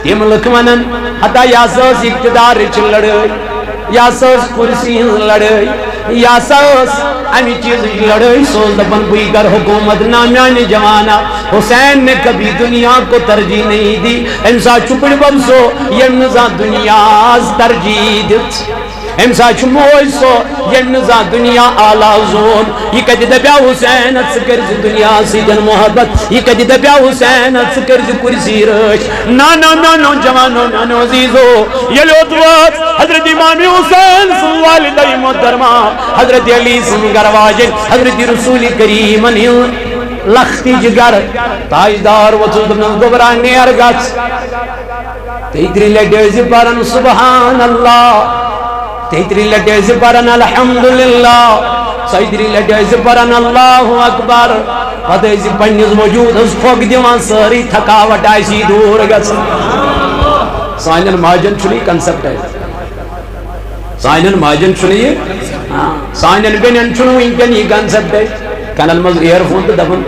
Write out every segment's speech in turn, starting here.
تم لک ونن ہتا یا ساس اقتدار چ لڑائی یا ساس کرسی لڑائی یا ساس امی چیز لڑائی سوز دپن بھئی کر حکومت نہ میانے جوانا حسین نے کبھی دنیا کو ترجیح نہیں دی انسا چپڑ بمسو یم نزا دنیا ترجیح دیت امسا موج سو یم نزا دنیا آلہ زون یہ کدی دپیا حسین اتسکر زی دنیا سیدن محبت یہ کدی دپیا حسین اتسکر زی کرسی رش نانو جوانو نانو عزیزو یہ لوتوات حضرت امام حسین سن والدہ محترمہ حضرت علی سن گرواجن حضرت رسول کریم لختی جگر تاجدار وچود من گبران نیرگت تیتری لڈیزی پرن سبحان اللہ تیتری لڈیزی پرن الحمدللہ سیدری لڈیزی پرن اللہ اکبر پتیزی پنیز موجود اس پھوک دیوان ساری تھکاوٹ آئیسی دور گت سائنن ماجن چھلی کنسپٹ ہے سائنن ماجن چھلی سائنن بینن چھلو انکن یہ کنسپٹ ہے کانل مز ایئر فون تو دفن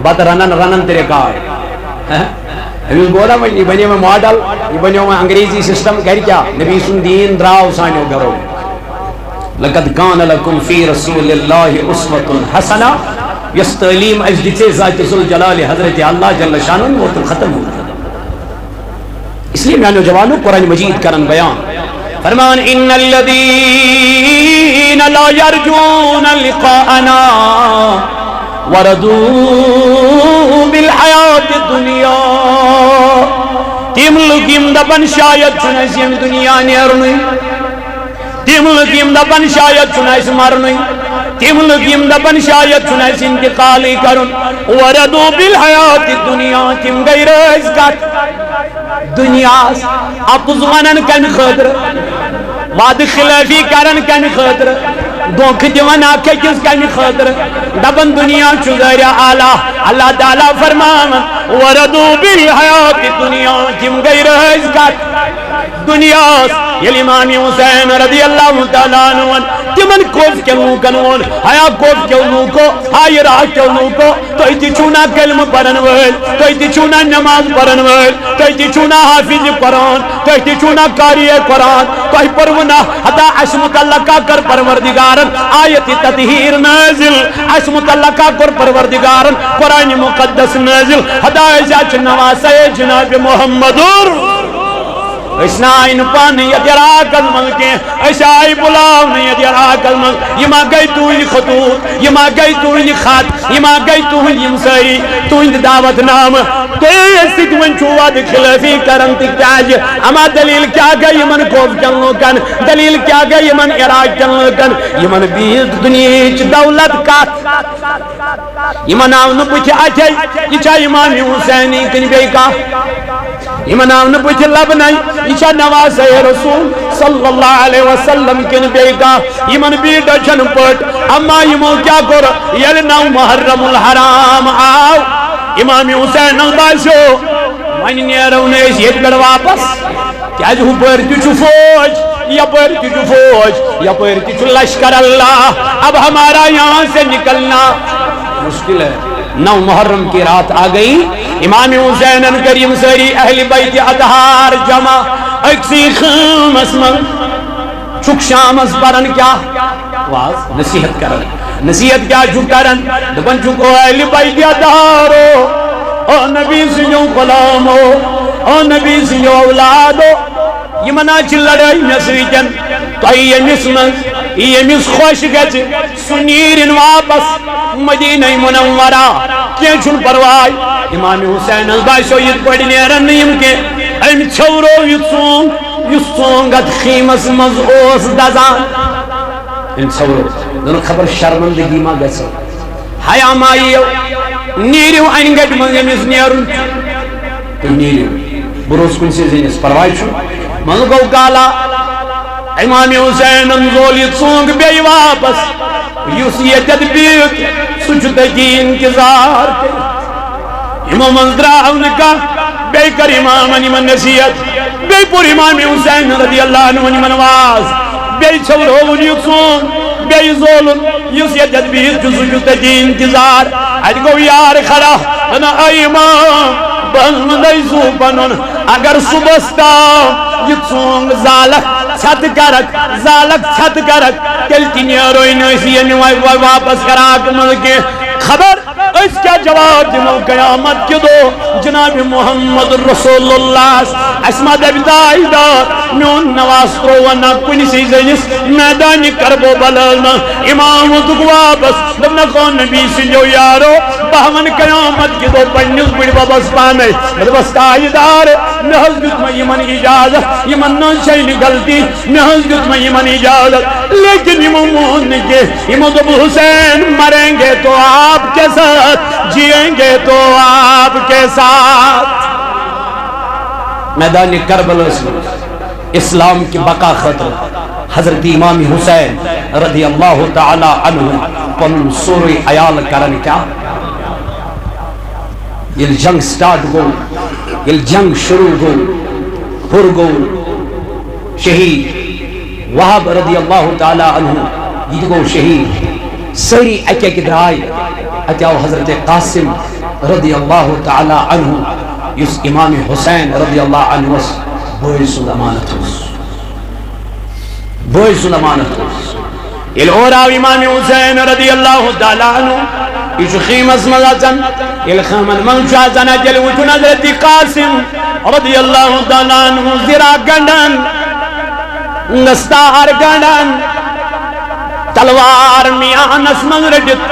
بات رنن تیرے کار ہمیں بولا یہ بنی میں ماڈل یہ بنی میں انگریزی سسٹم کر کیا نبی سن دین دراؤ سانیو گرو لقد کان لکم فی رسول اللہ اسوۃ حسنہ یس تعلیم اس دیتے ذات ذوالجلال حضرت اللہ جل شانہ وہ تو ختم ہو اس لیے میں نوجوانوں قرآن مجید کرن بیان فرمان ان الذین لا یرجون لقاءنا وردوا بالحیات الدنیا تیم لکیم دبن شاید چنائس یم دنیا نیرنوی تیم لکیم دبن شاید چنائس مرنوی تیم لکیم دبن شاید چنائس انتقالی کرن وردوا بالحیات الدنیا تیم غیر ازگت دنیا اپوز ونن کن خطر وعد خلافی کرن کن خطر دھوکہ دیوان آکھے کس کمی خطر دبن دنیا چوزر آلہ اللہ تعالیٰ فرمان وردو بالحیات دنیا کم غیر ازگت دنیا یہ امام حسین رضی اللہ تعالیٰ عنہ تمن کوف کے لوکن حیا کوف کے لوکو ہائی راہ کے لوکو تو ایتی چونا کلم پرن ویل تو ایتی چونا نماز پرن ویل تو ایتی چونا حافظ قرآن تو ایتی چونا قاری قرآن تو ای پرونا حتی عصمت اللہ کا کر پروردگارن آیت تطہیر نازل عصمت اللہ کا کر پروردگارن قرآن مقدس نازل ہدایت نواسے جناب محمدور اس نائن پانی یدراک الملک اس آئی بلاو نے یدراک الملک یما گئی تو ہی خطوط یما گئی تو ہی خط یما گئی تو ہی یمسائی تو ہی دعوت نام تو یہ سکمن چواد خلافی کرن تکتاج اما دلیل کیا گئی من کوف چلنو کن دلیل کیا گئی من عراق چلنو کن یمن بیت دنیاچ دولت کات یمن آون پوچھ آچھائی یہ چاہ امام حسینی کن بے کا یمن آون پوچھ لبنائی یہ چاہ نواز رسول صلی اللہ علیہ وسلم کن بے کا یمن بیٹ اچھن پٹ اما یمو کیا کر یلنو محرم الحرام آو امام حسین باسو وانی نیرو نیس یہ پر واپس کیا جو پر تیچو فوج یا پر تیچو فوج یا پر تیچو لشکر اللہ اب ہمارا یہاں سے نکلنا مشکل ہے نو محرم کی رات آ گئی امام حسین کریم سری اہل بیت اطہار جمع اکسی خام اسمن چک شام اس برن کیا واز نصیحت کرن نصیحت کیا جو کرن دبن چکو اہل بیت اطہارو او نبی سیوں غلامو او نبی سیوں اولادو یہ منا چل لڑائی نسیجن تو یہ مسمن یہ مس خوش گچ سنیرن واپس مدینہ منورہ کیا چھن پروائی امام حسین الباشو یہ پڑی نیرن نیم کے ام چھورو یہ سونگت خیمس مزعوس دزان ان چھورو دونوں خبر شرمندگی ما گسو حیا مائیو نیریو انگٹ منگمس نیرن تو نیریو بروس کن سے زینس پروائی چھو منگو کالا امام حسین انزولی سونگ بے واپس یوس یہ تدبیق سجدگی انتظار امام انزراؤن کا بے کر امام انیمن نصیحت بے پور امام حسین رضی اللہ عنہ انیمن واز بے چھوڑون یکسون بے زولن یوس یہ تدبیق سجدگی انتظار اج گو یار خرا انا اے امام بہن سو پنن اگر صبحستا یہ ژونگ زالک چھت کرک زالک چھت کرک تیل تی نیروی نسی یہ واپس کراک ملکی خبر اس کیا جواب دنو قیامت کی دو جناب محمد رسول اللہ اسما دبتائی دار میون نواز ترونا کنی سی زنس میدان کربو بلالنا امام دک واپس دبنا کون نبی سنجو یارو بہمن قیامت کی دو پنیس بڑی بابس پانے بس تائی دار محض گت میں یمن اجازت یمن نشین غلطی محض گت میں یمن اجازت لیکن یمون کے یمون دب حسین مریں گے تو آپ کے ساتھ جیئیں گے تو آپ کے ساتھ میدان کربلا اسلام کی بقا خطر حضرت امام حسین رضی اللہ تعالی عنہ پن سوری عیال کرن کیا یہ جنگ سٹارٹ گو یہ جنگ شروع گو ہر گو شہید وہب رضی اللہ تعالی عنہ یہ گو شہید سری اکے کی درائی اتیاو حضرت قاسم رضی اللہ تعالی عنہ اس امام حسین رضی اللہ عنہ بوئی سن امانت بوئی سن امانت الہوراو امام حسین رضی اللہ تعالی عنہ اس خیمس مزاچن الخامن منشازن اجل وچن حضرت قاسم رضی اللہ تعالی عنہ زرا گنڈن نستار گنڈن تلوار میانس من رجت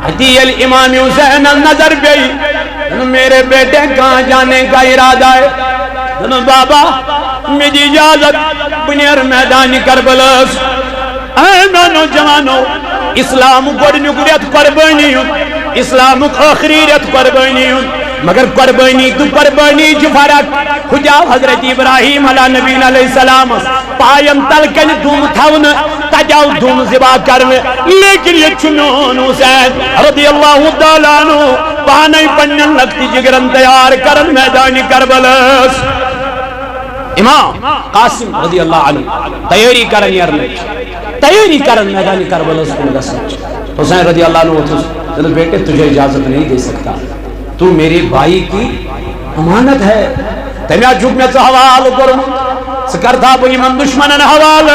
حتی الامام حسین نظر گئی میرے بیٹے کہاں جانے کا ارادہ ہے بابا میری اجازت بنیر میدان کربلاس اے نوجوانو اسلام گۄڈنیُک قربانی اسلام آخری رت قربانی مگر قربانی تو قربانی جو فرق خجا حضرت ابراہیم علیہ نبی علیہ السلام پایم تلکن دوم تھون تجاو دوم زبا کرنے لیکن یہ چنون حسین رضی اللہ تعالیٰ عنہ پانے پنن لگتی جگرن تیار کرن میدانی کربلاس امام قاسم رضی اللہ عنہ تیاری کرن یارنے تیاری کرن میدانی کربلاس کو گسن حسین رضی اللہ عنہ بیٹے تجھے اجازت نہیں دے سکتا تو میرے بھائی کی امانت ہے تمہیں جھک میں تو حوال کروں سکر تھا بنی من دشمنن حوال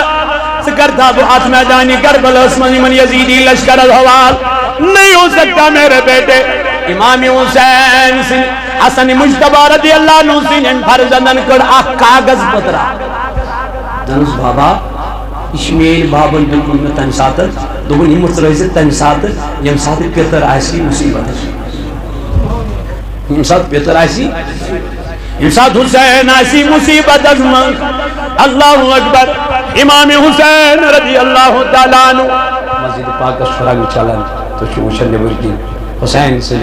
سکر تھا بہت میدانی کربلا اسمنی من یزیدی لشکر حوال نہیں ہو سکتا میرے بیٹے امام حسین سے حسن مجتبہ رضی اللہ عنہ سے فرزندن کر آخ کاغذ پترا دنس بابا اشمیل بابن بالکل میں تن ساتھ دوبن ہمت رہی تن ساتھ یم ساتھ پیتر آئیسی مصیبت امساد پیتر آئیسی امساد حسین آئیسی مصیبت ازمان اللہ اکبر امام حسین رضی اللہ تعالیٰ عنہ مسجد پاک اشفراغ چلن تو شوشن نبردین حسین سے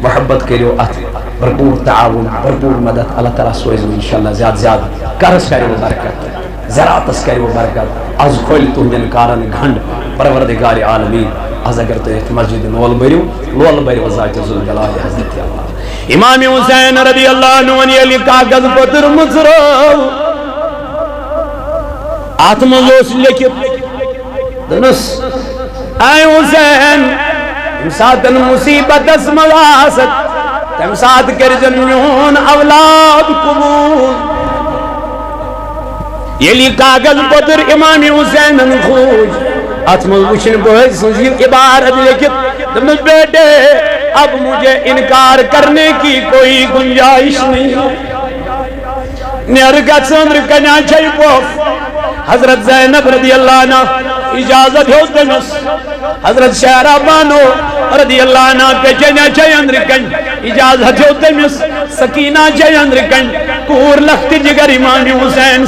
محبت کریو ات بھرپور تعاون بھرپور مدد اللہ تعالیٰ سوئز انشاءاللہ زیاد زیاد کرس کریو برکت زراتس کریو برکت از کھول تہندین کارن گھنڈ پروردگار عالمین از اگر تو ایک مسجد لول بریو ذات ذوالجلال حضرت اللہ امام حسین رضی اللہ عنہ ونی علی کاغذ پتر مصرو آتمزوس لکھت دنس اے حسین امساتن مصیبت اسمواست تمسات کرزن میون اولاد قبول یلی کاغذ پتر امام حسین خوش آتمزوشن بہت سنزی عبارت لکھت دنس بیٹے اب مجھے انکار کرنے کی کوئی گنجائش نہیں نیرگت سندر کنیا چھئی پوف حضرت زینب رضی اللہ عنہ اجازت ہو دنس حضرت شہرہ بانو رضی اللہ عنہ پہ چنیا چھئی اندر کن اجازت ہو دنس سکینہ چھئی اندر کن کور لخت جگر امام حسین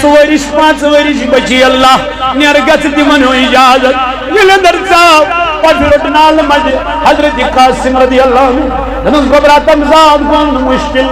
سوریش پانچ ورش بچی اللہ نیرگت دیمن ہو اجازت یہ لندر صاحب پھر نال مجھ حضرت قاسم رضی اللہ عنہ دنس گبرا تمزاد کون مشکل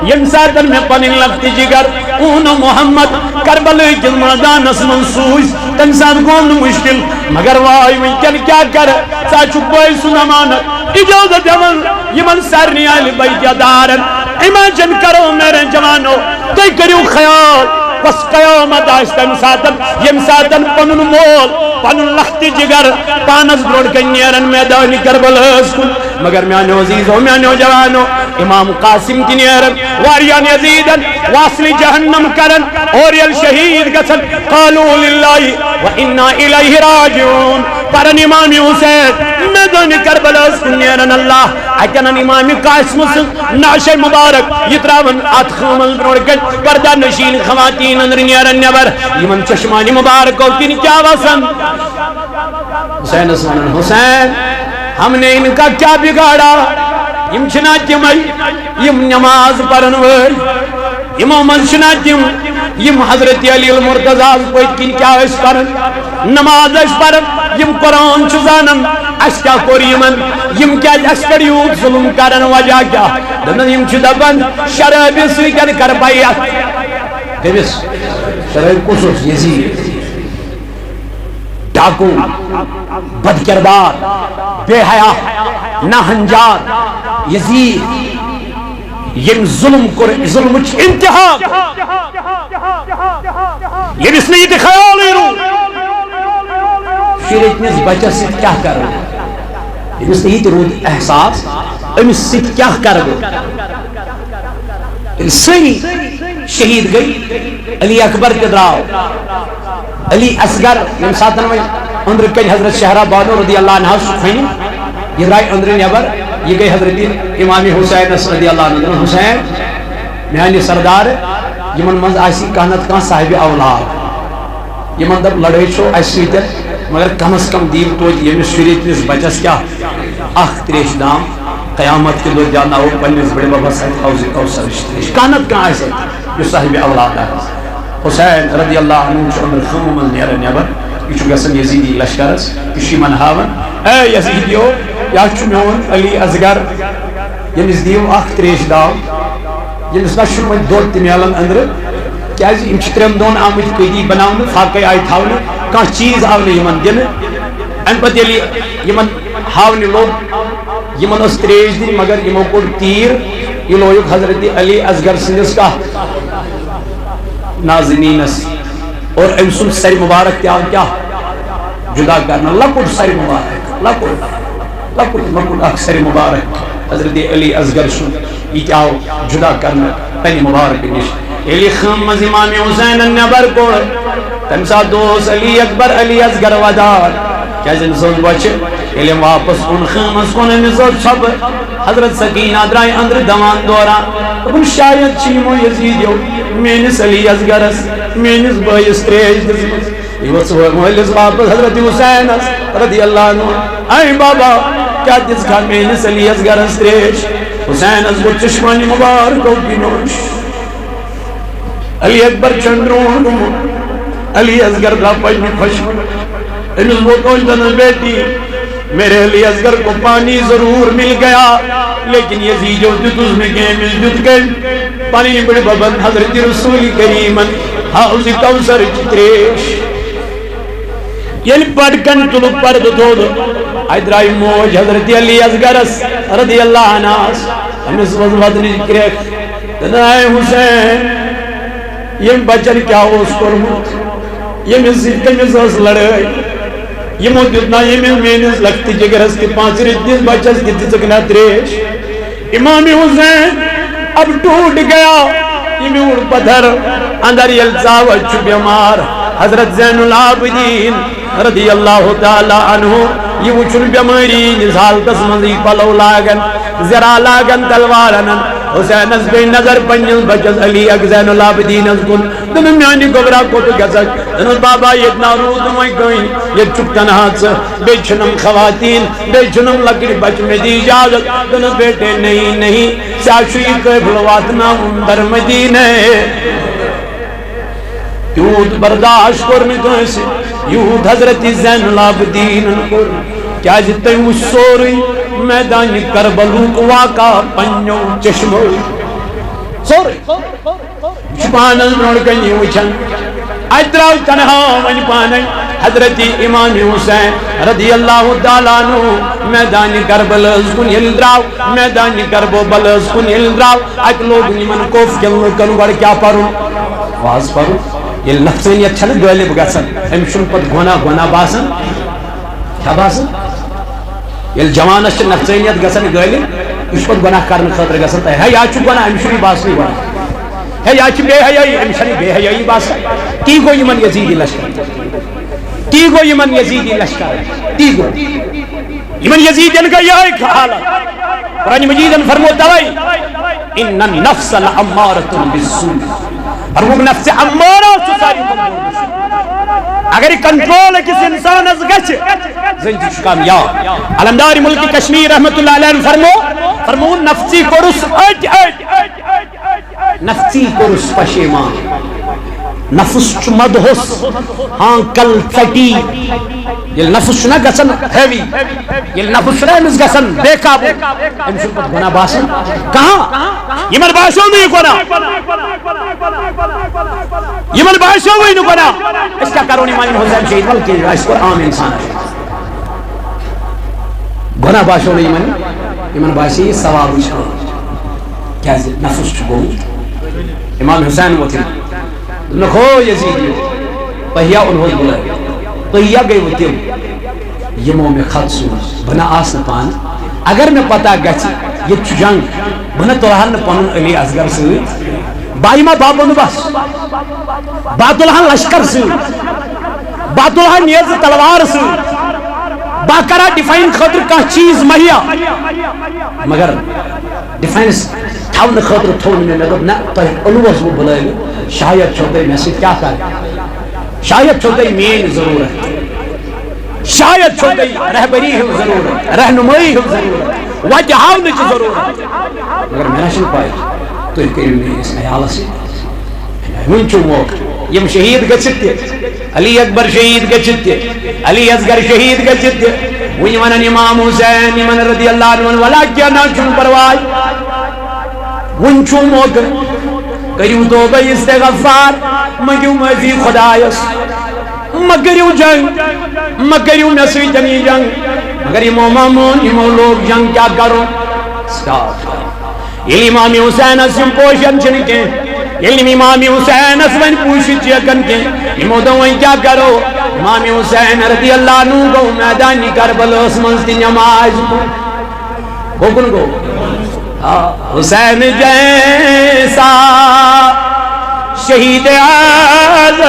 یم ساتن میں پنن لگتی جگر اون محمد کربلے کے میدان اسمن سوز تن ساتھ کون مشکل مگر وائی وینکن کیا کر ساچو کوئی سنمانت اجازت یمن یمن سرنی آلی بیت دارن امیجن کرو میرے جوانو تو کریو خیال کس قیامت آس تم ساتن یم ساتن پنن مول پنن لخت جگر پانس بروڑ کن نیرن میدان کربلاس کن مگر میانو عزیزو میانو جوانو امام قاسم کی نیرن واریان یزیدن واصل جہنم کرن اور یل شہید گسن قالو للہ و انا الیہ راجعون پرن امام حسین میدان کربلاس کن نیرن اللہ اکنن امام قاسم سن نعش مبارک یتراون اتخامل بروڑ کن پردہ نشین خواتین اندر نیرن نبر یمن چشمانی مبارک کو کن کیا وسن حسین اسمان حسین ہم نے ان کا کیا بگاڑا یم چھنا تمئی یم نماز پرن وٲلۍ یمو منٛز چھنا تم یم حضرت علی المرتضیٰ پٔتۍ کِنۍ کیا ٲسۍ پرن نماز ٲسۍ پرن یم قرآن چھُ زانن اَسہِ کیٛاہ کوٚر یمن یم کیٛازِ اَسہِ پٮ۪ٹھ یوٗت ظُلم کرن وجہ کیٛاہ دپان یم چھِ دپان شرٲبہِ سۭتۍ کر بیعت کٔمِس شرٲبۍ کُس اوس یزیٖد ڈاکو بد کردار بے حیا ناہنجار یزید یم ظلم کر ظلم انتہا یمس نے یہ خیال رو شریعتنس بچس ست کیا کر یمس نے یہ رود احساس امس ست کیا کر سری شہید گئی علی اکبر کے دراو علی اصغر یم ساتن میں اندر کن حضرت شہرہ بانو رضی اللہ عنہ سکھائیں یہ رائی اندر نیبر یہ گئی حضرت امام حسین رضی اللہ عنہ حسین میانی سردار یمن منز آسی کانت کان صاحب اولاد یمن دب لڑائی چھو ایسی تر مگر کم از کم دیو تو یہ شریعت نس بچس کیا اخ تریش دام قیامت کے دو جانا ہو پنیس بڑے بابا صاحب حوضی کوثر تریش کانت کان ایسی جو صاحب اولاد ہے حسین رضی اللہ عنہ چھو اندر خمو من نیرہ نیبر یہ چھو گسن یزیدی لشکرس کشی من ہاون اے یزیدیو یا چھو میون علی اصغر یمس دیو اخ تریش دام یمس نا شو من دور تمیالن اندر کیا جی امچ ترم دون آمد قیدی بناون خاکی آئی تھاون کان چیز آون یمن دن ان پت یلی یمن ہاون لوگ یمن اس تریش دی مگر یمن کو تیر یہ لوگ حضرت علی اصغر سندس کا نازنینس اور امسن سر مبارک کیا جدا کرنا لکڑ سر مبارک لکڑ اخ سر مبارک حضرت علی اصغر سن یہ کیا جدا کرنا پنی مبارک نش علی خم امام حسین نبر کو تمسا دوست علی اکبر علی اصغر ودار کیا جن سوز بچ علی واپس ان خمس کن نزد سب حضرت سکینہ درائی اندر دوان دورا اپن شاید چیمو یزیدیو مینس علی اصغرس مینس بائیس تریش دزمس یہ وصف محلس واپس حضرت حسین رضی اللہ عنہ آئیں بابا کیا جس کا مینس علی اصغرس تریش حسین از وہ چشمانی مبارکو کی نوش علی اکبر چندرون علی اصغر دا پجنی خوشمن انہوں وہ کون جنہ بیٹی میرے علی اصغر کو پانی ضرور مل گیا لیکن یزید جو جتوز میں گئے مل جت گئے پانی بڑے ببن حضرت رسول کریمن حوض کوثر چتریش یعنی پڑکن تلو پرد دو ادرائی موج حضرت علی اصغرس رضی اللہ عنہ ہمیں وضوحت نہیں کرے دنائے حسین یہ بچر کیا ہو اس کرمت یہ مزید کمیز لڑائی یہ موجودنا یہ مینز لگتی جگرس کی پانچ ریتنیز بچس کی تسکنا تریش امام حسین اب ٹوٹ گیا یہ میوڑ پتھر اندر یلزاو اچھو بیمار حضرت زین العابدین رضی اللہ تعالی عنہ یہ وچھن بیماری نزال تسمنزی پلو لاغن زرا لاغن تلوارنن حسین از بے نظر پنجل بچس علی اک زین العابدین از کن دنو میانی گبرا کو تو گزک دنو بابا یہ نارود میں گئیں یہ چکتن ہاتھ سے بے چھنم خواتین بے چھنم لکڑی بچ میں دی اجازت دنو بیٹے نہیں ساشوی قبلوات نام در مدینہ یود برداشت کرنے کیسے یود حضرت زین العابدین کر کیا جتے مجھ سوری میدان کربلو کو واقع پنجو چشمو سوری شپانا نوڑ کنی وچھن ادراو تنہا من پانے حضرت امام حسین رضی اللہ تعالیٰ عنہ میدان کربلز کن یلدراو میدان کربلز کن یلدراو اک لوگ نیمن کوف کن لکن گوڑ کیا پرو واز پڑھو یل نفسانیت چھنہ غالب گژھان ام چھن پت گناہ باسان کیا باسان یل جوانس چھ نفسانیت گژھان غالب یہ پت گناہ کرنے خاطر گژھان ہے یا چھ گناہ ام چھن باسان گناہ ہے یا چھ بے حیائی ام چھن بے حیائی باسان تی گو یمن یزیدی لشکر تی گو یمن یزیدی لشکر تی گو یمن یزیدین کا یہ حالت قرآن مجید نے فرمو دوائی ان النفس لامارۃ بالسوء فرمو نفس امارہ ساری اگر کنٹرول کس انسان از گچ زندگی کامیاب علمدار ملک کشمیر رحمت اللہ علیہ فرمو نفسی کرس نفسی کرس پشیمان نفس چھ مدہس ہاں کل ٹھٹی یل نفس چھنا گژھان ہیوی یل نفس چھنا امس گژھان بے قابو امس چھن پتہ گناہ باسان کہاں یمن باسیو نہ یہ گناہ یمن باسیو وہی نہ گناہ اس کیا کرو امام حسین شہید بلکہ اس کو عام انسان گناہ باسیو نہ یمن باسی ثواب چھو کیا نفس چھ گو امام حسین وہ تھی نخو یزیدی پہیا انہوں بلائے پہیا گئی وہ تیم یمو میں خط سو بنا آسن پان اگر میں پتا گچ یہ چھ جنگ بنا تلہن پانن علی اصغر سویت بائیما بابن بس باتلہن لشکر سویت باتلہن نیز تلوار سویت باقرہ ڈیفائن خاطر کا چیز مہیا مگر ڈیفائنس تھاون خاطر تھون میں لگب نہ تو علوس وہ بلائے شاید چھوٹے میں سے کیا کرے شاید چھوٹے مین ضرورت شاید چھوٹے رہبری ہم ضرورت رہنمائی ہم ضرورت وجہاؤں نے ضرورت مگر میں نشن پائے تو ایک علمی اس خیال سے ونچو موقع یم شہید گچتے علی اکبر شہید گچتے علی اصغر شہید گچتے ونی ونن امام حسین من رضی اللہ عنہ ولا کیا نہ چون پروائی ونچو موقع کریو توبہ استغفار مگیو مزی خدایس مگریو جنگ مگریو نسوی تنی جنگ مگر امو مامون امو لوگ جنگ کیا کرو یہ امام حسین اسم پوشن چنکے یہ امام حسین اسم پوشی چیکن کے امو دوائیں کیا کرو امام حسین رضی اللہ عنہ کو میدانی کربل اسمنستی نماز کو کن کو حسین جیسا شہید اعظم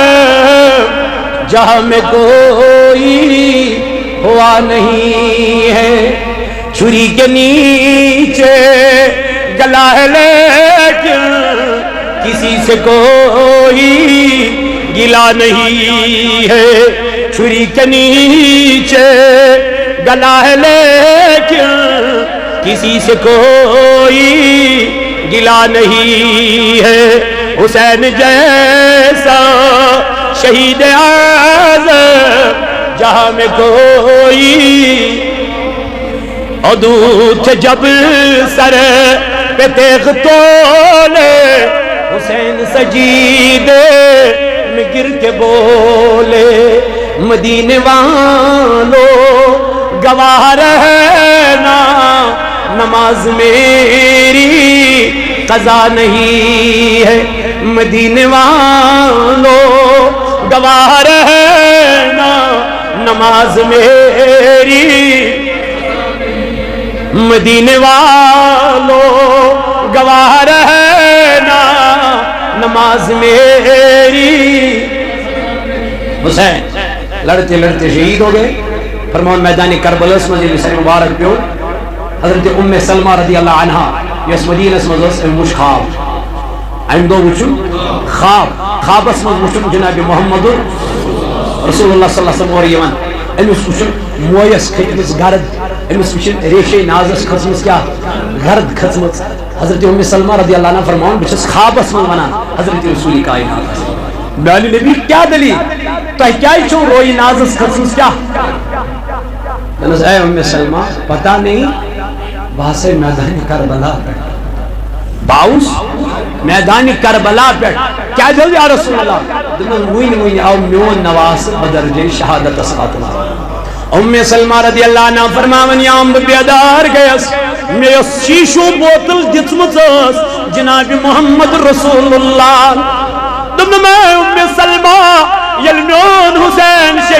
جہاں میں کوئی ہوا نہیں ہے چھری کے نیچے گلا ہے لیکن کسی سے کوئی گلا نہیں ہے چھری کے نیچے گلا ہے لیکن کسی سے کوئی گلا نہیں ہے حسین جیسا شہید اعظم جہاں میں کوئی عدو تھے جب سر پہ تیغ تولے حسین سجیدے میں گر کے بولے مدینے والو گواہ رہنا نماز میری قضا نہیں ہے مدینے والو گواہ رہنا نماز میری مدینے والو گواہ رہنا نماز میری حسین لڑتے لڑتے شہید ہو گئے فرمان میدانی کربلا اس مجھے لسان مبارک پیو حضرت ام سلمہ رضی اللہ عنہ یس مدینہ اس مجھے مجھ خواب ایم دو وچھن خواب اس مجھے جناب محمد رسول اللہ صلی اللہ علیہ وسلم اور یمن امس وچھن مویس کھتمس گرد امس وچھن ریشے نازس کھسمس کیا گرد کھسمس حضرت ام سلمہ رضی اللہ عنہ فرمان بچس خواب اس مجھے ونان حضرت رسول کائنات میانی نبی کیا دلیل تو کیا چھو روئی نازس کھسمس کیا دنس اے ام سلمہ پتہ نہیں باسے میدانی کربلا پہ باؤس میدانی کربلا پہ کیا جلد یا رسول اللہ دنس موین آو میون نواس بدرجے شہادت اسقاتنا ام سلمہ رضی اللہ عنہ فرماون یام بیدار گیس میں شیشو بوتل جتمت جناب محمد رسول اللہ دم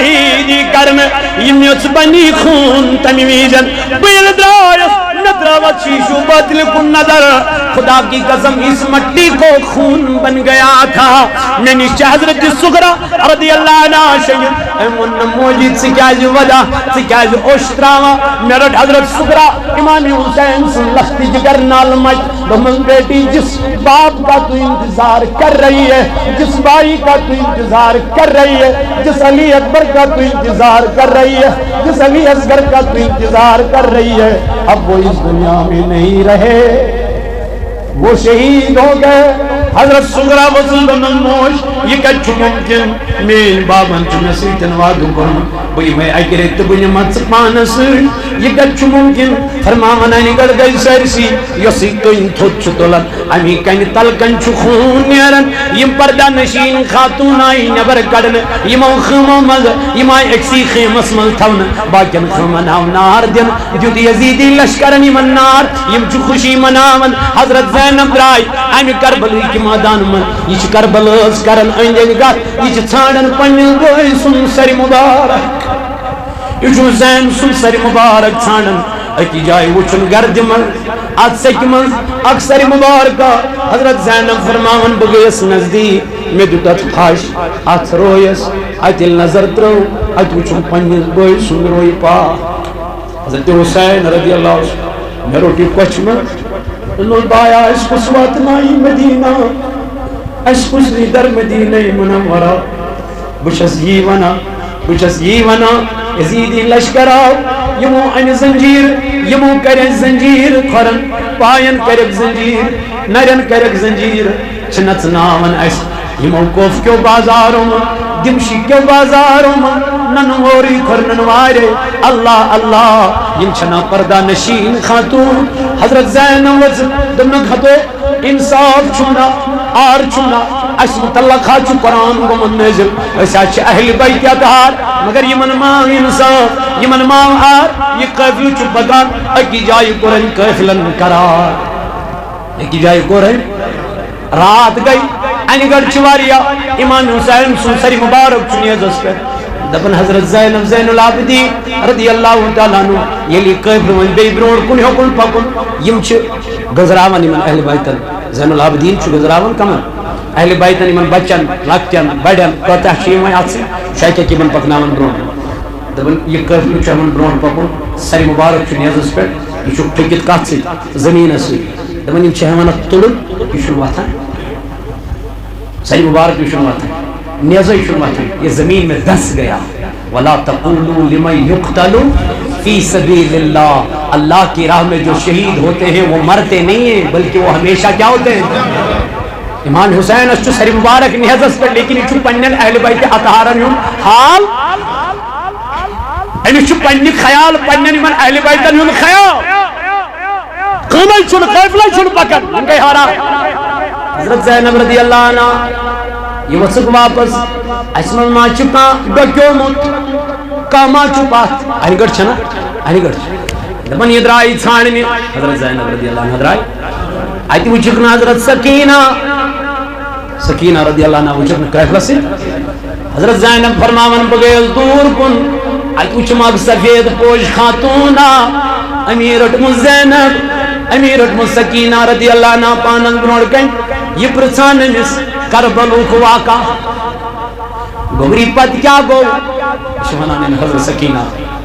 شہیدی کرن یمیوچ بنی خون تمی ویزن بیل درائس ندراوت شیشو بدل کن نظر خدا کی قسم اس مٹی کو خون بن گیا تھا میں نیچے حضرت سغرا رضی اللہ عنہ شہید ایمون موجید سکیاز ودا سکیاز اوشتراوا میرا حضرت سغرا امام حسین سن لختی جگر نال مج بمن بیٹی جس باپ کا تو انتظار کر رہی ہے جس بھائی کا تو انتظار کر رہی ہے جس علی اکبر کا تو انتظار کر رہی ہے جس علی اصغر کا تو انتظار کر رہی ہے اب وہ اس دنیا میں نہیں رہے وہ شہید ہو گئے حضرت سغرا وصل نموش یہ کچھ ممکن مین بابن چھ میں سیتن وعدو کرن بھئی میں اگرے تو بنی مت پانس یہ کچھ ممکن فرماون اینی گڑ گئی سرسی یسی تو ان تھوچ تولن امی کن تلکن چھ خون نیرن یم پردہ نشین خاتون آئی نبر کڑن یم خیمو مز یم آئی اکسی خیمس مل تھون باکن خیمن آو نار دن دیت یزیدی لشکرن یم نار یم چھ خوشی مناون حضرت زینب درائی امی کربلی کی مادان من یہ کربلز کرن اندین گات یہ چھاڑن پنیل گوئی سن سر مبارک یہ زین سن سر مبارک چھاڑن اکی جائے وچن گرد من آت سک من اکثر مبارکہ حضرت زینب فرماون بگیس نزدیک میں دوتت خاش آت رویس آت نظر ترو آت وچن پنیل گوئی سن روی پا حضرت حسین رضی اللہ عنہ میں روٹی کچھ من انہوں بایا اس کو سواتنائی مدینہ اس کو در مدینہ منورہ بچس یہ ونا یزیدی لشکر آو یمو ان زنجیر یمو کرک زنجیر کھرن پائن کرک زنجیر نرن کرک زنجیر چھنت ناون اس یمو کوف کیو بازاروں دمشی کیو بازاروں ننوری کھرنن وارے اللہ اللہ یم چھنا پردہ نشین خاتون حضرت زینب وز دمن کھتو انصاف چھنا آر چھنا اس متعلقہ چھو قرآن کو منزل اس اچھ اہل بیت اتحار مگر یمن ماں انصاف یمن ماں آر یہ قیفل چھو بگان اکی جائی قرآن قیفلن قرار اکی جائی قرآن رات گئی اینی گڑ چواریا امام حسین سنسری مبارک چنیز اس پر دبن حضرت زینب زین العابدین رضی اللہ تعالیٰ عنہ یہ لی قیفل من بے برور کن حکن پکن یم چھ گزراون امن اہل بیتن زین العابدین چھ گزراون کمن اہل بیتن امن بچن لکتن بڑن کوتاہ چیم میں آتسی شایکہ کی من پکناون برون دبن یہ قیفل چھ من برون پکن سری مبارک چنیز اس پر یہ چھ ٹکت کات سی زمین اسی دبن یم چھ ہمانت تلن یہ شروع آتا سری مبارک یہ شروع آتا نیزہ شروعات ہے یہ زمین میں دس گیا وَلَا تَقُولُوا لِمَنْ يُقْتَلُوا فِي سَبِيلِ اللَّهِ اللہ کی راہ میں جو شہید ہوتے ہیں وہ مرتے نہیں ہیں بلکہ وہ ہمیشہ کیا ہوتے ہیں امام حسین اس چو سری مبارک نیزس پر لیکن یہ چو پنن اہل بیت اطہارن ہوں حال یہ چو پنن خیال پنن امام اہل بیتن ہوں خیال قمل چون قیفلہ چون پکن ان کے ہارا حضرت زینب رضی اللہ عنہ یہ وصف واپس اسمال ما چپا ڈکیو موت کاما چپات آئی گڑ چھنا آئی گڑ دبن یہ درائی چھاڑنی حضرت زینب رضی اللہ عنہ درائی آئی تی وچکنا حضرت سکینہ رضی اللہ عنہ وچکنا قیفلہ سے حضرت زینب فرماون بگیل دور کن آئی تی وچماگ سفید پوش خاتونا امیر اٹم زینب امیر اٹم سکینہ رضی اللہ عنہ پاننگ بنوڑ کن یہ پرسان مس کربلو کو واقع گوری پت کیا گو شمانان حضرت سکینہ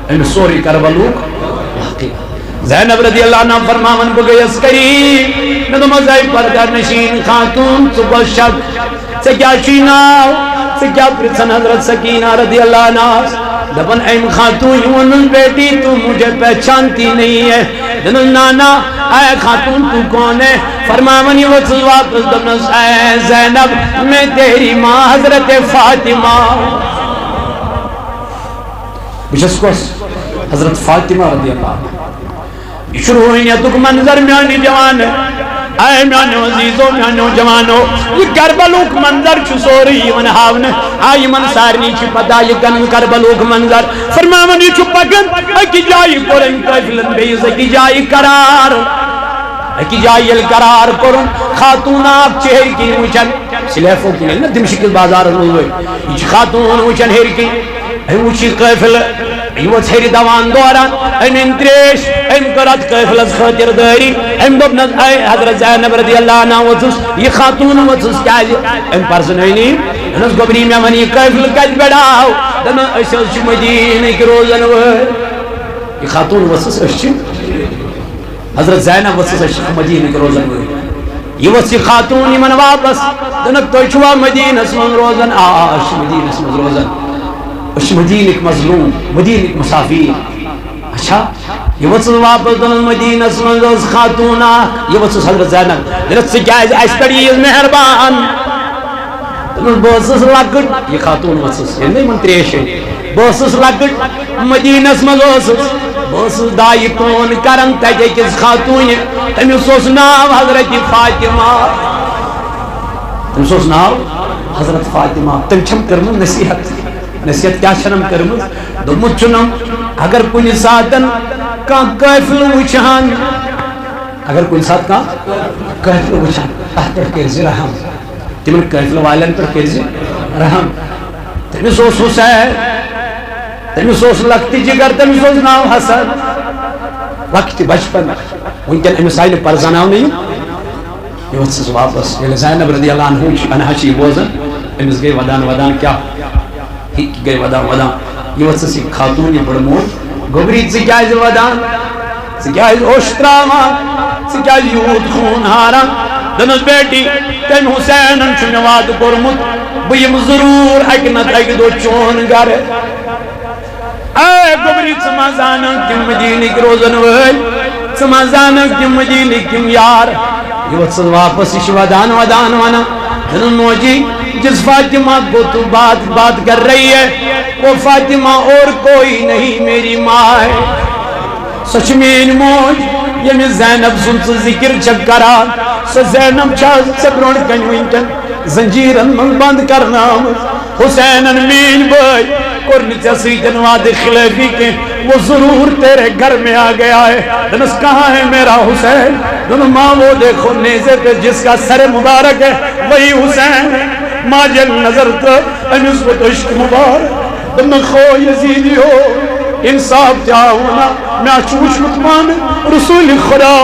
ان سوری کربلو واقع زینب رضی اللہ عنہ فرماون کو گئی اسکری ندو مزائی پردر نشین خاتون صبح شک سے کیا شیناو سے کیا پرسن حضرت سکینہ رضی اللہ عنہ دبن این خاتون یون بیٹی تو مجھے پہچانتی نہیں ہے دنن نانا اے خاتون تو کون ہے فرماونی وصل واپس دبن اے زینب میں تیری ماں حضرت فاطمہ بشس کوس حضرت فاطمہ رضی اللہ عنہ شروع ہوئی نیتو کو منظر میانی جوان ہے اے میانو عزیزو میانو جوانو یہ کربلوک منظر چھ سوری من ہاون آئی من سارنی چھ پتا یہ گن کربلوک منظر فرماونی چھ پکن اکی جائی قرن قفلن بیز اکی جائی قرار اکی جائی القرار قرن خاتون آپ چہر کی وچن سلیفوں کی نہیں دمشق بازار ہوئے یہ خاتون وچن ہر کی وچی قافل یہ ژھیرِ دوان دوران امن تریش ام کرت قافلس خاطر داری ام دوپ حضرت زینب رضی اللہ عنہ وچس یہ خاتون وچس کیازِ ام پرزنٲنی انس گوبری مے ون یہ قافل کتہِ پٮ۪ٹھ آو دپان أسۍ حظ چھِ مدیٖنٕکۍ روزن وٲلۍ یہ خاتون وچس أسۍ چھِ حضرت زینب وچس أسۍ چھِ مدیٖنٕکۍ روزن وٲلۍ یہ ؤژھ یہ خاتون یمن واپس دنک تُہۍ چھُوا مدیٖنس منٛز روزان أسۍ چھِ مدیٖنس منٛز روزان أسۍ چھِ مدیٖنٕکۍ مظلوٗم مدیٖنٕکۍ مسافر اچھا یہ ؤژھٕس واپس دپان مدیٖنس منٛز ٲس خاتون اکھ یہ ؤژھٕس حضرت زینب دپان ژٕ کیازِ اَسہِ پٮ۪ٹھ ییٖژ مہربان دپان بہٕ ٲسٕس لۄکٕٹ یہ خاتون ؤژھٕس ییٚلہِ نہٕ یِمن تریش بہٕ ٲسٕس لۄکٕٹ مدیٖنس منٛز ٲسٕس بہٕ ٲسٕس دایہِ کٲم کران تتہِ أکِس خاتوٗنہِ تٔمِس اوس ناو حضرت فاطمہ تٔمِس اوس ناو حضرت فاطمہ تٔمۍ چھم کٔرمٕژ نصیحت کیا چھنم کٔرمٕژ دوٚپمُت چھُنم اگر کُنہِ ساتن کانٛہہ قٲفلہٕ وٕچھان اگر کُنہِ ساتہٕ کانٛہہ قٲفلہٕ وٕچھان تتھ پٮ۪ٹھ کٔرزِ رحم تِمن قٲفلہٕ والٮ۪ن پٮ۪ٹھ کٔرزِ رحم تٔمِس اوس حُسین تٔمِس اوس لۄکٹہِ جگر تٔمِس اوس ناو حسن لۄکٹہِ بچپن وٕنکٮ۪ن أمِس آیہِ نہٕ پرزناونہٕ یہِ ؤژھٕس واپس ییٚلہِ زینب رضی اللہ عنہا چھِ یہِ بوزان أمِس گٔے ودان کیٛاہ گٔے ودان یہ ؤژھٕس یہِ خاتوٗن یہِ بٔڑ موج گوبری ژٕ کیٛازِ ودان ژٕ کیٛازِ اوٚش تراوان ژٕ کیٛازِ یوٗت خوٗن ہاران دپنس بیٹی تٔمۍ حُسینن چھُ مےٚ وعدٕ کوٚرمُت بہٕ یِمہٕ ضروٗر اکہِ نتہٕ اکہِ دۄہ چون گرٕ اے گوبری ژٕ ما زانکھ تِم مدیٖنٕکۍ روزن وٲلۍ ژٕ ما زانکھ تِم مدیٖنٕکۍ تِم یار یہ ؤژھٕس واپس یہ چھِ ودان ونان دپان موجی جس فاطمہ کو تو بات کر رہی ہے وہ فاطمہ اور کوئی نہیں میری ماں ہے سۄ چھِ میٛٲنۍ موج ییٚمِس زینب سُنٛد ژٕ ذِکر چھکھ کران سۄ زینب چھا ژےٚ برونٛٹھ کنہِ وٕنکٮ۪ن زنجیٖرن منٛز بنٛد کرنٲومٕژ حُسینن میٛٲنۍ بٲے کوٚر نہٕ ژےٚ سۭتۍ وعدٕ خلٲفی کینٛہہ وہ ضرور تیرے گھر میں آ گیا ہے دپنس کہاں ہے میرا حسین دونوں ماں وہ دیکھو نیزے پہ جس کا سر مبارک ہے وہی حسین ہے ماجل نظر تو امس کو عشق مبارک دپن خو یزیدی ہو انصاف تہِ آونا مےٚ چھُ وٕچھمُت پانہٕ رسول خدا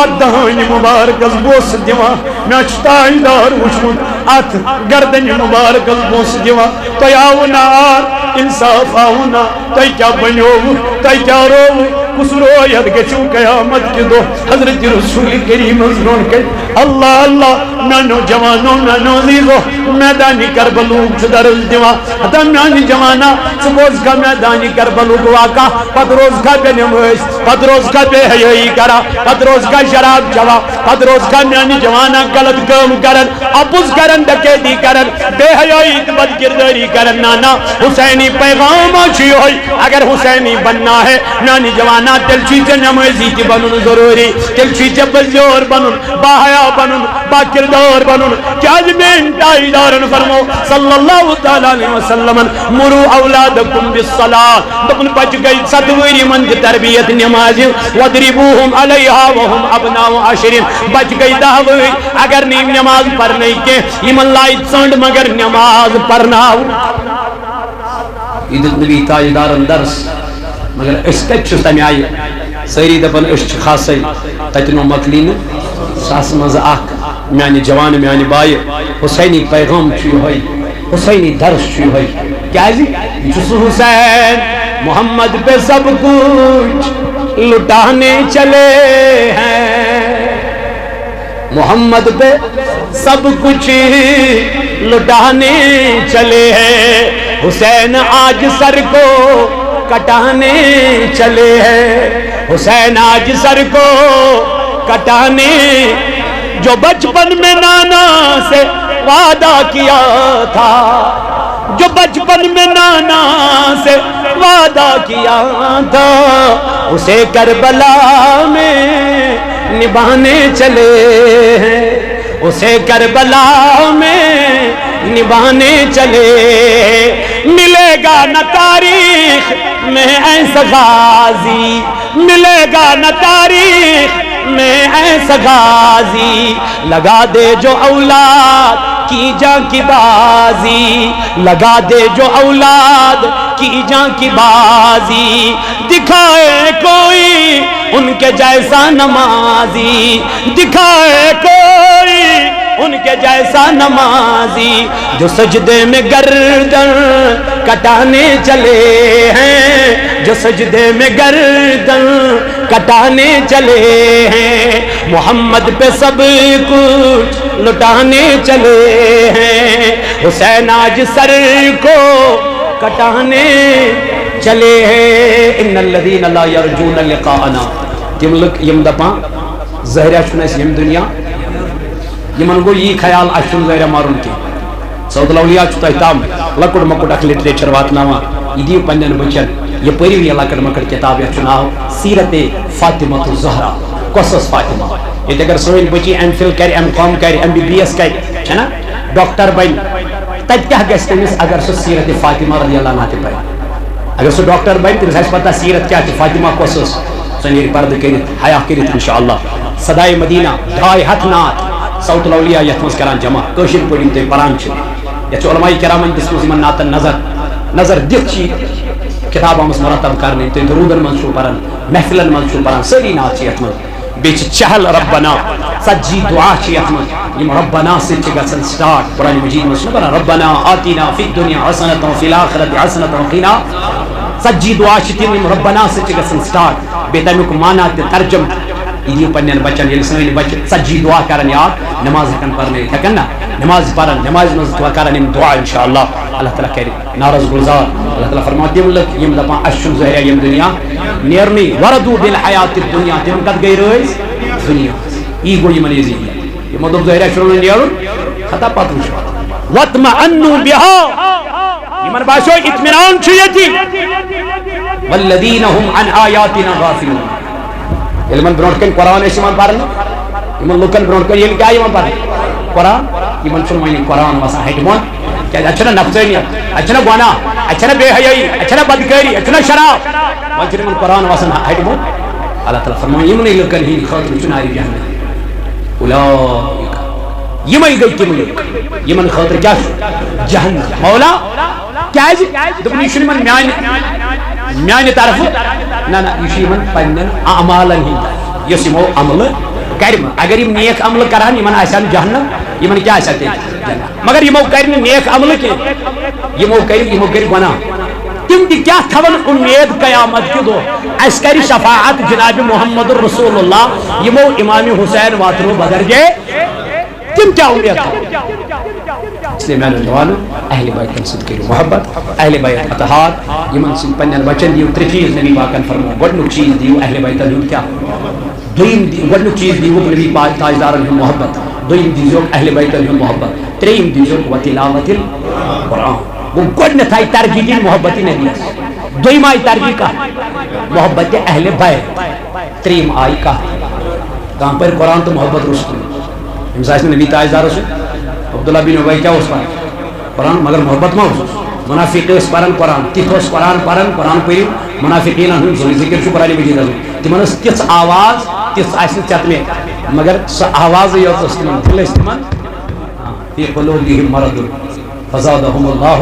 اتھ دہانہِ مبارکس بوسہٕ دِوان مےٚ چھُ تاجدار وٕچھمُت اتھ گردنہِ مبارکس بوسہٕ دِوان تۄہہِ آوٕ نا آر انصاف آوٕ نا تۄہہِ کیٛاہ بنیووٕ تۄہہِ کیٛاہ رووٕ کُس رویت گژھِو قیامت کہِ دۄہ حضرت رسول کریٖمس برونٛٹھ کَنہِ اللہ اللہ میانیو جوانو میانیو عزیزو میدانِ کربلوٗک چھُ درس دِوان ہتا میانہِ جوانا ژٕ بوزکھا میدانِ کربلوٗک واقع پتہٕ روزکھا بے نمٲز پتہٕ روزکھا بے حیٲیی کران پتہٕ روزکھا شراب چٮ۪وان پتہٕ روزکھا میانہِ جوانا غلط کٲم کران اپُز کران ڈکیتی کران بے حیٲیی تہٕ بد کردٲری کران نانا حسینی پیغام چھُ یِہوٚے اگر حسینی بننا ہے میانہِ جوانا تیل چھُے ژےٚ نمٲزی تہِ بنُن ضروٗری تیل چھُے ژےٚ پٔزیور بنُن باحیا بنُن با کردار بنُن کیٛازِ میٛٲنۍ تاجدارن فرمو صلی اللہ تعالیٰ علیہ وسلم مرو اولادکم بالصلاۃ دوٚپُن بچہِ گٔے 7 ؤری یِمن دِ تربیت نمازِ وَضرِبوٗہُم علیہا وَہُم ابناء 10 بچہِ گٔے 10 ؤری اگر نہٕ یِم نماز پرنے کینٛہہ یِمن لایہِ ژٔنٛڈ مگر نماز پرناوُن یہِ دیُت نبی تاجدارن درس مگر أسۍ کتہِ چھُ تمہِ آیہِ سٲری دپان أسۍ چھِ خاصے تتہِ نو مۄکلی نہٕ ساسس منٛز اکھ میانہِ جوانہٕ میانہِ بایہِ حسینی پیغام چھُ یِہوٚے حسینی درس چھُ یِہوٚے کیٛازِ یہِ چھُ سُہ حسین محمد پہ سب کچھ لٹانے چلے ہیں محمد پہ سب کچھ لٹانے چلے ہیں حسین آج سر کو کٹانے چلے ہیں حسین آج سر کو کٹانے جو بچپن میں نانا سے وعدہ کیا تھا جو بچپن میں نانا سے وعدہ کیا تھا اسے کربلا میں نبھانے چلے ہیں اسے کربلا میں نبھانے چلے ملے گا نہ تاریخ میں ایسا غازی ملے گا نہ تاریخ میں ایسا غازی لگا دے جو اولاد کی جاں کی بازی لگا دے جو اولاد کی جاں کی بازی دکھائے کوئی ان کے جیسا نمازی دکھائے کوئی ان کے جیسا نمازی جو سجدے میں گردن کٹانے چلے ہیں جو سجدے میں گردن کٹانے چلے ہیں محمد پہ سب کچھ لٹانے چلے ہیں حسین آج سر کو کٹانے چلے ہیں ان الذین لا یرجون لقاءنا تم لوگ یم دپان ظاہرہ چھنس یم دنیا یمن گو یہ خیال اشن ظاہرہ مارن کی سعود الاولیاء چھتا تام لکڑ مکڑ اک لٹریچر واتناوا یہ دیو پنن بچن یہ پریو یہ لکڑ مکڑ کتاب یہ چناو سیرت فاطمہ الزہرا قصص فاطمہ یہ اگر سوین بچی ایم فل کر ایم کام کر ایم بی بی ایس کر چھنا ڈاکٹر بن تت کیا گژھِ تٔمِس اگر سُہ سیرت فاطمہ رضی اللہ عنہ تہِ پرِ اگر سُہ ڈاکٹر بن تٔمِس آسہِ پتہ سیرت کیا چھِ فاطمہ کۄس ٲس سۄ نیرِ پردٕ کٔرِتھ حیا کٔرِتھ انشاءاللہ صدائے مدینہ 2.5 نعت سعود الاولیاء یتھ منٛز کران جمع کٲشِر پٲٹھۍ یِم تُہۍ پران چھِو یتھ چھُ علماء کرامن دِژمٕژ یِمن نعتن نظر دِتھ چھِ کتاب آمٕژ مرتب کرنہٕ تُہۍ درودن منٛز چھِو پران محفلن منٛز چھِو پران سٲری نعت چھِ یتھ منٛز بیٚیہِ چھِ چہل ربنا ژتجی دعا چھِ یتھ منٛز یِم ربنا سۭتۍ چھِ گژھان سٹارٹ قرآن مجید منٛز چھُنہ پران ربنا آتینا فی الدنیا حسنۃ وفی الآخرۃ حسنۃ وقنا ژتجی دعا چھِ تِم یِم ربنا سۭتۍ چھِ گژھان سٹارٹ بیٚیہِ تمیُک معنی تہِ ترجم یہ دیو پنن بچن یل سن بچ ژتجی دعا کرن یاد نماز ہکن پرنٲیِتھ ہیکن نا نماز پرن نماز منٛز کرن یِم دعا انشاءاللہ اللہ تعالیٰ کرِ نارس گلزار اللہ تعالیٰ فرمان تِم لُکھ یِم دپان اسہِ چھُنہٕ ظٲہرا یِم دنیا نیرنٕے وردوٗ بالحیات الدنیا تِم کتھ گٔے رٲزۍ دنیا یی گوٚو یِمن یزیٖد یِمو دوٚپ ظٲہرا چھُنہٕ نہٕ نیرُن خطا پتہٕ وٕچھو وَاطْمَأَنُّوا بِهَا یِمن باسیو اطمینان چھُ ییٚتہِ وَالَّذِينَ هُمْ عَنْ آیاتِنَا غافلون ییٚلہِ یِمن برونٛٹھ کَنۍ قرآن ٲسۍ یِوان پرنہٕ یِمن لُکن برونٛٹھ کَنۍ ییٚلہِ کیٛاہ یِوان پرنہٕ قرآن یِمن چھُنہٕ وۄنۍ قرآن وسان ہٹہِ بۄن کیٛازِ اَتہِ چھَنہ نفژٲنیت اَتہِ چھَنہ گۄناہ اَتہِ چھَنہ بے حیٲیی اَتہِ چھَنہ بدکٲری اَتہِ چھُنہ شراب وۄنۍ چھُنہٕ یِمن قرآن وسان ہٹہِ بۄن اللہ تعالیٰ فرمان یِمنٕے لُکن ہِنٛدِ خٲطرٕ چھُ نارِ جہنم اولئک یِمے گٔے تِم لُکھ یِمن خٲطرٕ کیٛاہ چھُ جہنم مولا کیٛازِ دوٚپُن یہِ چھُنہٕ یِمن میانہِ طرفہٕ نہ نہ یہ یمن پنن اعمالن ہند یس یمو عمل کرم اگر یم نیک عمل کران یمن آسان جہنم یمن کیا آسان جنت مگر یمو کرن نیک عمل کی یمو کر گناہ تم تہ کیا تھون امید قیامت کے دو اس کر شفاعت جناب محمد رسول اللہ یمو امام حسین واترو بدرجے تم کیا امید اس لیے میں نوجوانوں اہل بیت سۭتۍ کٔرِو محبت اہل بیت اطہار یمن سۭتۍ پننٮ۪ن بچن دیو ترٛےٚ چیٖز نبی پاکن فرمو گۄڈنیُک چیٖز دیو اہل بیتن ہُنٛد کیٛاہ دوٚیِم گۄڈنیُک چیٖز دیوُکھ نبی پاک تاجدارن ہُنٛد محبت دوٚیِم دیٖزیوکھ اہل بیتن ہُنٛد محبت ترٛیٚیِم دیٖزیوکھ وتلاوت القرآن گوٚو گۄڈنٮ۪تھ آیہِ ترجیح دِنۍ محبت نبیس دوٚیِم آیہِ ترجیح کتھ محبت اہل بیت ترٛیٚیِم آیہِ کتھ کانٛہہ پرِ قرآن تہٕ محبت روٚستُے أمِس آسہِ نہٕ نبی تاجدار سۭتۍ عبداللہ بن ابی کیا اس پران قرآن مگر محبت ما اس منافق اس پران قرآن تیت اس قرآن پڑھو منافقین ہن ذکر چھُ قرآن مجید تمن اس تِژھ آواز تِژھ آسہِ نہٕ ژٮ۪تمے مگر سۄ آوازٕے یٲژ ٲس تمن دِل ٲسۍ تمن فی قلوبہم مرض فزادہم اللہ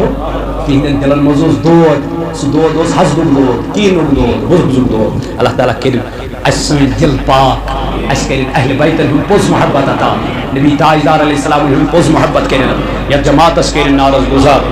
تِہنٛدٮ۪ن دِلن منٛز اوس دود سُہ دود اوس حسدُک دود کیٖنُک دود بُغضُک دود اللہ تعالیٰ کٔرِن اَسہِ سٲنۍ دِل پاک اَسہِ کٔرِن اہل بیتن ہُنٛد پوٚز محبت عطا نبی تاجدار علیہ السلام ہُنٛد پوٚز محبت کٔرِن یتھ جماعتس کٔرِن نارس گُزار